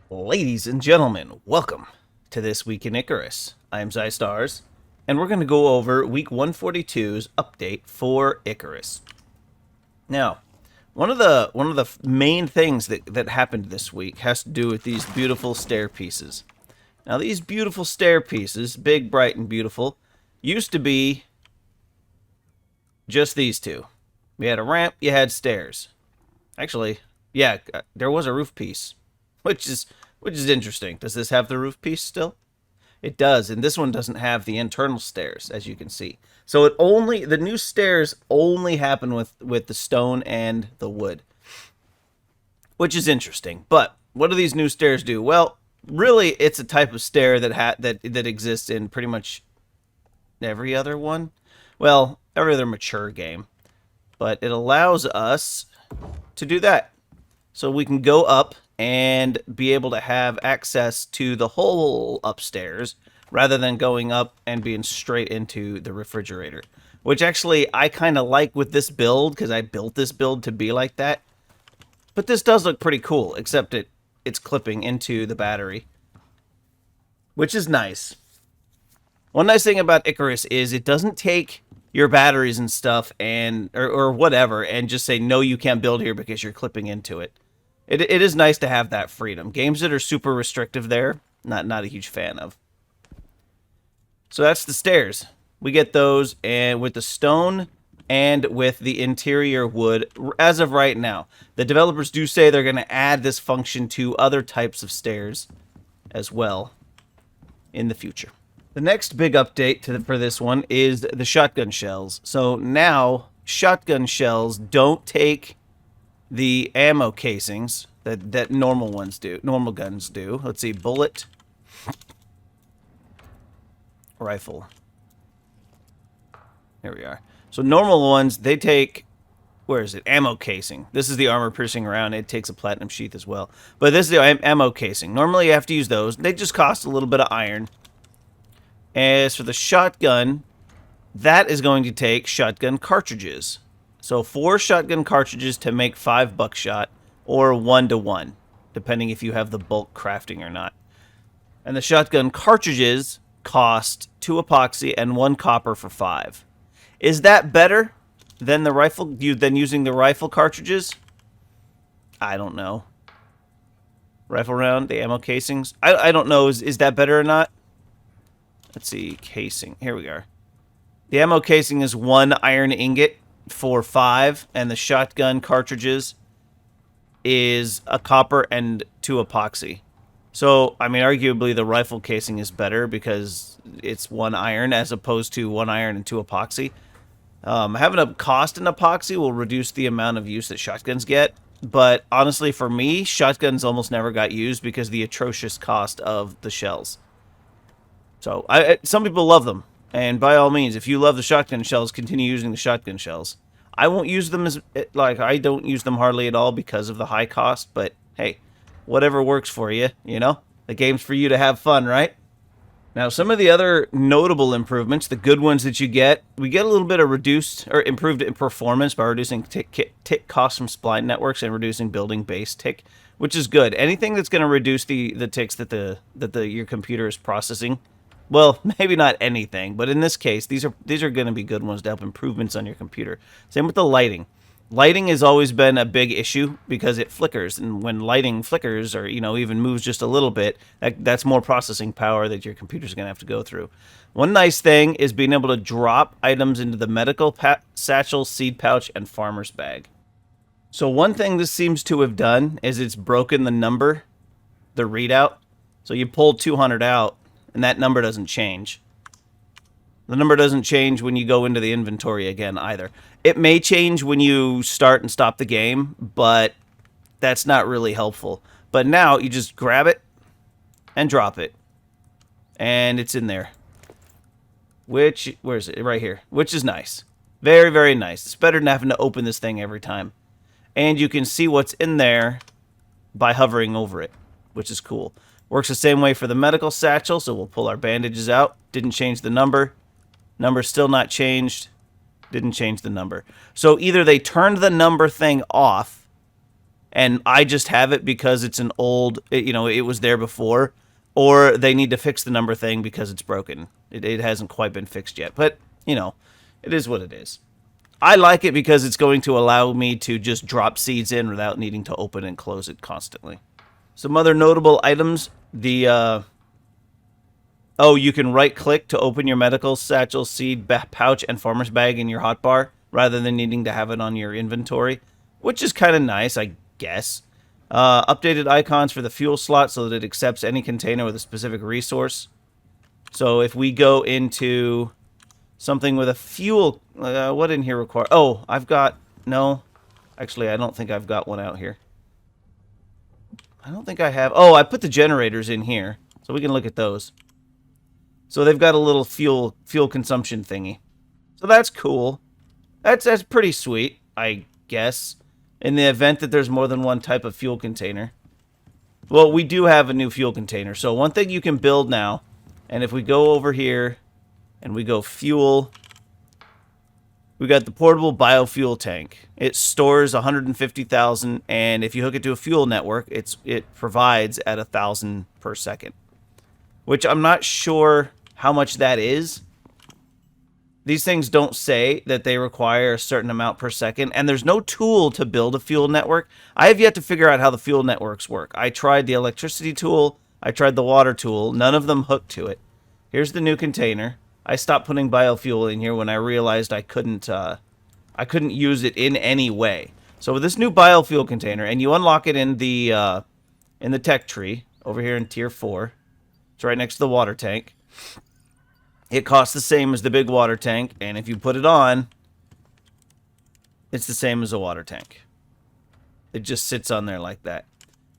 Ladies and gentlemen, welcome to This Week in Icarus. I'm Zystars, and we're going to go over Week 142's update for Icarus. Now, one of the main things that happened this week has to do with these beautiful stair pieces. Now, these beautiful stair pieces, big, bright, and beautiful, used to be just these two. We had a ramp, you had stairs. Actually, yeah, there was a roof piece, which is interesting. Does this have the roof piece still? It does, and this one doesn't have the internal stairs, as you can see. So the new stairs only happen with the stone and the wood, which is interesting. But what do these new stairs do? Well, really, it's a type of stair that exists in pretty much every other one. Well, every other mature game, but it allows us to do that. So we can go up and be able to have access to the whole upstairs rather than going up and being straight into the refrigerator. Which actually I kind of like with this build because I built this build to be like that. But this does look pretty cool, except it's clipping into the battery, which is nice. One nice thing about Icarus is it doesn't take your batteries and stuff or whatever and just say, no, you can't build here because you're clipping into it. It is nice to have that freedom. Games that are super restrictive there, not a huge fan of. So that's the stairs. We get those and with the stone and with the interior wood as of right now. The developers do say they're going to add this function to other types of stairs as well in the future. The next big update for this one is the shotgun shells. So now shotgun shells don't take the ammo casings that normal guns do. Let's see, bullet, rifle. Here we are. So normal ones, they take, where is it? Ammo casing. This is the armor piercing round. It takes a platinum sheath as well. But this is the ammo casing. Normally you have to use those. They just cost a little bit of iron. As for the shotgun, that is going to take shotgun cartridges. So 4 shotgun cartridges to make 5 buckshot, or 1-to-1, depending if you have the bulk crafting or not. And the shotgun cartridges cost 2 epoxy and 1 copper for 5. Is that better than using the rifle cartridges? I don't know. Rifle round, the ammo casings. I don't know. Is that better or not? Let's see, casing. Here we are. The ammo casing is 1 iron ingot for 5, and the shotgun cartridges is a copper and 2 epoxy. So, I mean, arguably the rifle casing is better because it's 1 iron as opposed to 1 iron and 2 epoxy. Having a cost in epoxy will reduce the amount of use that shotguns get, but honestly for me, shotguns almost never got used because of the atrocious cost of the shells. So, some people love them. And by all means, if you love the shotgun shells, continue using the shotgun shells. I won't use them I don't use them hardly at all because of the high cost, but hey, whatever works for you, you know? The game's for you to have fun, right? Now, some of the other notable improvements, the good ones that we get a little bit of reduced or improved in performance by reducing tick costs from spline networks and reducing building base tick, which is good. Anything that's going to reduce the ticks that your computer is processing. Well, maybe not anything, but in this case, these are going to be good ones to help improvements on your computer. Same with the lighting. Lighting has always been a big issue because it flickers, and when lighting flickers or even moves just a little bit, that's more processing power that your computer's going to have to go through. One nice thing is being able to drop items into the medical satchel, seed pouch, and farmer's bag. So one thing this seems to have done is it's broken the number, the readout. So you pull 200 out, and that number doesn't change. The number doesn't change when you go into the inventory again either. It may change when you start and stop the game, but that's not really helpful. But now you just grab it and drop it. And it's in there. Where is it? Right here. Which is nice. Very, very nice. It's better than having to open this thing every time. And you can see what's in there by hovering over it, which is cool. Works the same way for the medical satchel, so we'll pull our bandages out. Didn't change the number. Number's still not changed. Didn't change the number. So either they turned the number thing off, and I just have it because it's an old, it was there before, or they need to fix the number thing because it's broken. It hasn't quite been fixed yet, but, it is what it is. I like it because it's going to allow me to just drop seeds in without needing to open and close it constantly. Some other notable items, you can right-click to open your medical satchel, seed pouch, and farmer's bag in your hotbar, rather than needing to have it on your inventory, which is kind of nice, I guess. Updated icons for the fuel slot so that it accepts any container with a specific resource. So if we go into something with a fuel, what in here require? Oh, no. Actually, I don't think I've got one out here. I don't think I have. Oh, I put the generators in here, so we can look at those. So they've got a little fuel consumption thingy. So that's cool. That's pretty sweet, I guess. In the event that there's more than one type of fuel container. Well, we do have a new fuel container. So one thing you can build now, and if we go over here and we go fuel, we got the portable biofuel tank. It stores 150,000, and if you hook it to a fuel network, it provides at 1,000 per second. Which I'm not sure how much that is. These things don't say that they require a certain amount per second, and there's no tool to build a fuel network. I have yet to figure out how the fuel networks work. I tried the electricity tool, I tried the water tool, none of them hooked to it. Here's the new container. I stopped putting biofuel in here when I realized I couldn't use it in any way. So with this new biofuel container, and you unlock it in the tech tree over here in tier 4. It's right next to the water tank. It costs the same as the big water tank, and if you put it on, it's the same as a water tank. It just sits on there like that,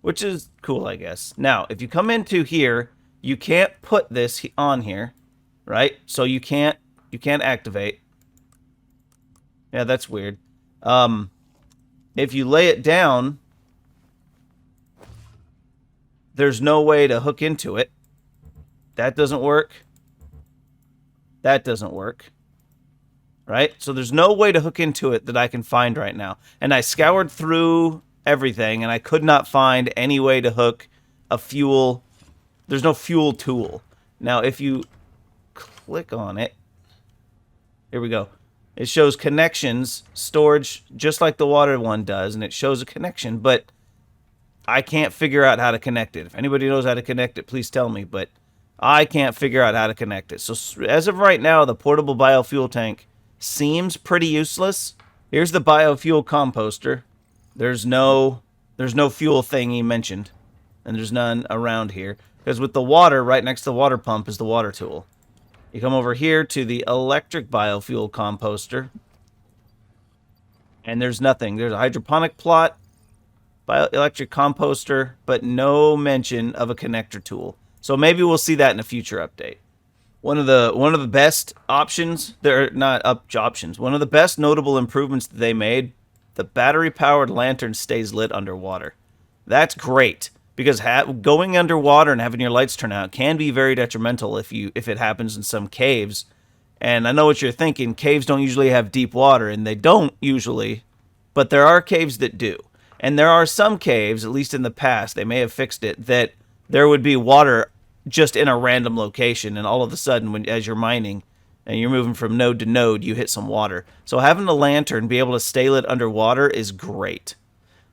which is cool, I guess. Now, if you come into here, you can't put this on here, right? So you can't activate. Yeah, that's weird. If you lay it down, there's no way to hook into it. That doesn't work. That doesn't work. Right? So there's no way to hook into it that I can find right now. And I scoured through everything, and I could not find any way to hook a fuel. There's no fuel tool. Now, if you click on it, here we go. It shows connections, storage, just like the water one does, and it shows a connection, but I can't figure out how to connect it. If anybody knows how to connect it, please tell me, but I can't figure out how to connect it. So as of right now, the portable biofuel tank seems pretty useless. Here's the biofuel composter. There's no fuel thingy mentioned, and there's none around here. Because with the water, right next to the water pump is the water tool. You come over here to the electric biofuel composter, and there's nothing. There's a hydroponic plot, electric composter, but no mention of a connector tool. So maybe we'll see that in a future update. One of the best options, they're not options. One of the best notable improvements that they made, the battery-powered lantern stays lit underwater. That's great because going underwater and having your lights turn out can be very detrimental if it happens in some caves. And I know what you're thinking. Caves don't usually have deep water, and they don't usually, but there are caves that do. And there are some caves, at least in the past, they may have fixed it, that there would be water just in a random location, and all of a sudden, as you're mining and you're moving from node to node, you hit some water. So having a lantern be able to stay lit underwater is great.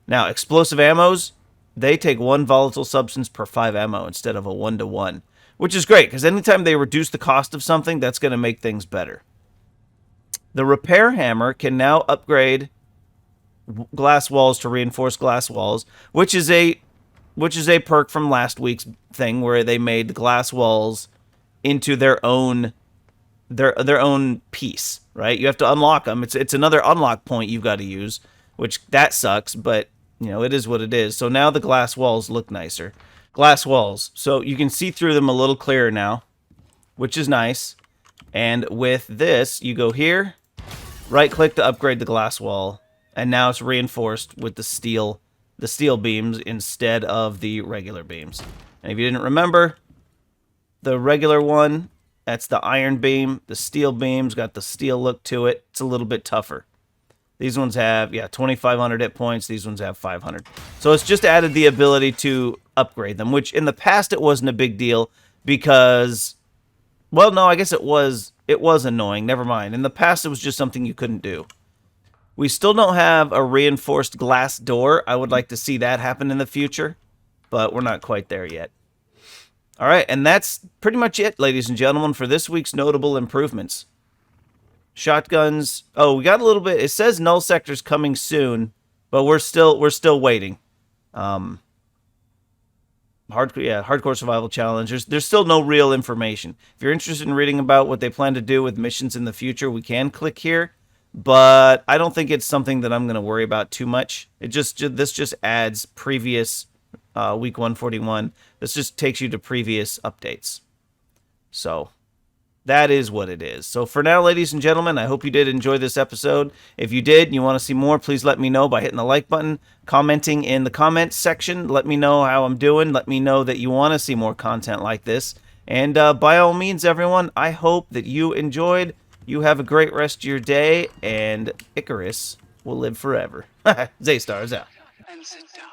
Now, explosive ammos, they take 1 volatile substance per 5 ammo instead of a 1-to-1, which is great, because anytime they reduce the cost of something, that's going to make things better. The repair hammer can now upgrade glass walls to reinforced glass walls, which is a perk from last week's thing where they made the glass walls into their own piece, right? You have to unlock them. It's another unlock point you've got to use, which that sucks, but it is what it is. So now the glass walls look nicer. Glass walls. So you can see through them a little clearer now, which is nice. And with this, you go here, right click to upgrade the glass wall, and now it's reinforced with the steel beams instead of the regular beams. And if you didn't remember, the regular one, that's the iron beam. The steel beam's got the steel look to it. It's a little bit tougher. These ones have, yeah, 2,500 hit points. These ones have 500. So it's just added the ability to upgrade them, which in the past it wasn't a big deal because, well, no, I guess it was annoying. Never mind. In the past, it was just something you couldn't do. We still don't have a reinforced glass door. I would like to see that happen in the future, but we're not quite there yet. All right, and that's pretty much it, ladies and gentlemen, for this week's notable improvements. Shotguns. Oh, we got a little bit. It says null sector's coming soon, but we're still waiting. Hardcore survival challenge. There's still no real information. If you're interested in reading about what they plan to do with missions in the future, we can click here, but I don't think it's something that I'm going to worry about too much. This just adds previous week 141. This just takes you to previous updates. So that is what it is. So for now, ladies and gentlemen, I hope you did enjoy this episode. If you did and you want to see more, please let me know by hitting the like button, commenting in the comments section. Let me know how I'm doing. Let me know that you want to see more content like this. And by all means, everyone, I hope that you enjoyed. You have a great rest of your day, and Icarus will live forever. Zaystar is out. And sit down.